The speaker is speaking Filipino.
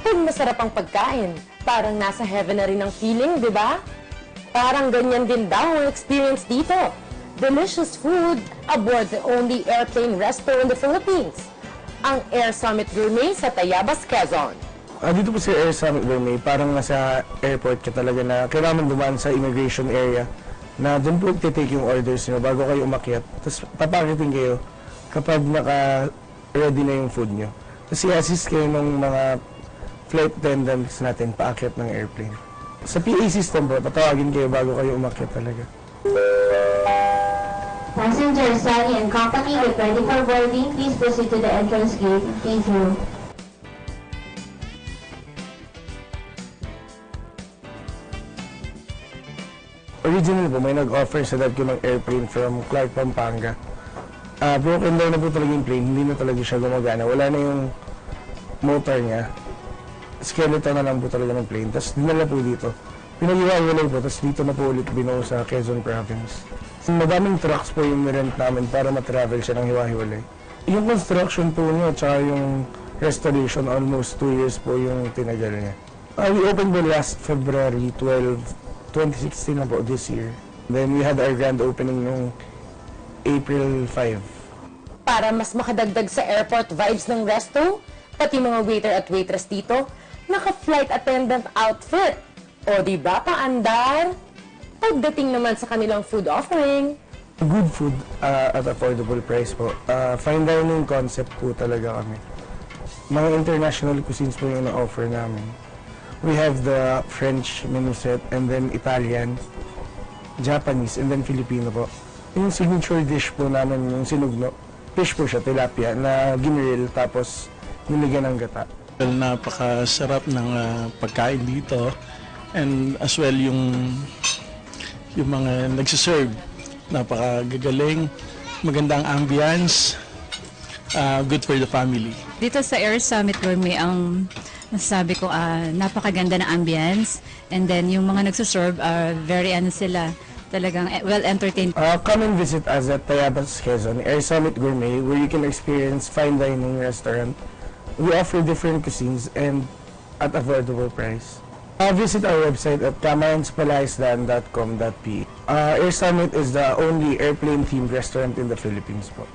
Kapag masarap ang pagkain, parang nasa heaven na rin ang feeling, di ba? Parang ganyan din daw ang experience dito. Delicious food aboard the only airplane resto in the Philippines. Ang Air Summit Gourmet sa Tayabas, Quezon. Dito po sa Air Summit Gourmet, parang nasa airport ka talaga na kailangan dumaan sa immigration area na doon po titake yung orders nyo bago kayo umakyat. Tapos papakitin kayo kapag naka-ready na yung food nyo. Tapos i-assist kayo ng mga flight attendants natin paakyat ng airplane. Sa PA system po, tatawagin kayo bago kayo umakyat talaga. Passengers, Sally and company, get ready for boarding. Please proceed to the entrance gate. Thank you. Originally po, may nag-offer sa dad ko ng airplane from Clark, Pampanga. Broken down na po talaga yung plane, hindi na talaga siya gumagana. Wala na yung motor niya. Skeleton na lang po talaga ng plane. Tapos dinala po dito. Pinag-iwalay po, tapos dito na po ulit binuo sa Quezon Province. Madaming trucks po yung nirent namin para matravel siya ng hiwa-hiwalay. Yung construction po niya, tsaka yung restoration, almost 2 years po yung tinagal niya. We opened po last February 12, 2016 na po, this year. Then we had our grand opening noong April 5. Para mas makadagdag sa airport vibes ng resto, pati mga waiter at waitress dito, naka-flight attendant outfit. O diba paandar? Pagdating naman sa kanilang food offering, Good food at affordable price po. Fine dining concept po talaga kami. Mga international cuisines po yung na-offer namin. We have the French menu set and then Italian, Japanese, and then Filipino po. Yung signature dish po namin, yung sinugno, fish po siya, tilapia, na ginrill tapos nilagyan ng gata. Well, napakasarap ng pagkain dito and as well yung mga nagsiserve. Napakagagaling, magandang ambience, good for the family. Dito sa Air Summit Gourmet, ang nasasabi ko, napakaganda na ambience. And then yung mga nagsiserve, very sila, talagang well entertained. Come and visit us at Tayabas, Quezon, Air Summit Gourmet, where you can experience fine dining restaurant. We offer different cuisines and at affordable price. Visit our website at camaranspalaisdan.com.ph. Air Summit is the only airplane-themed restaurant in the Philippines po.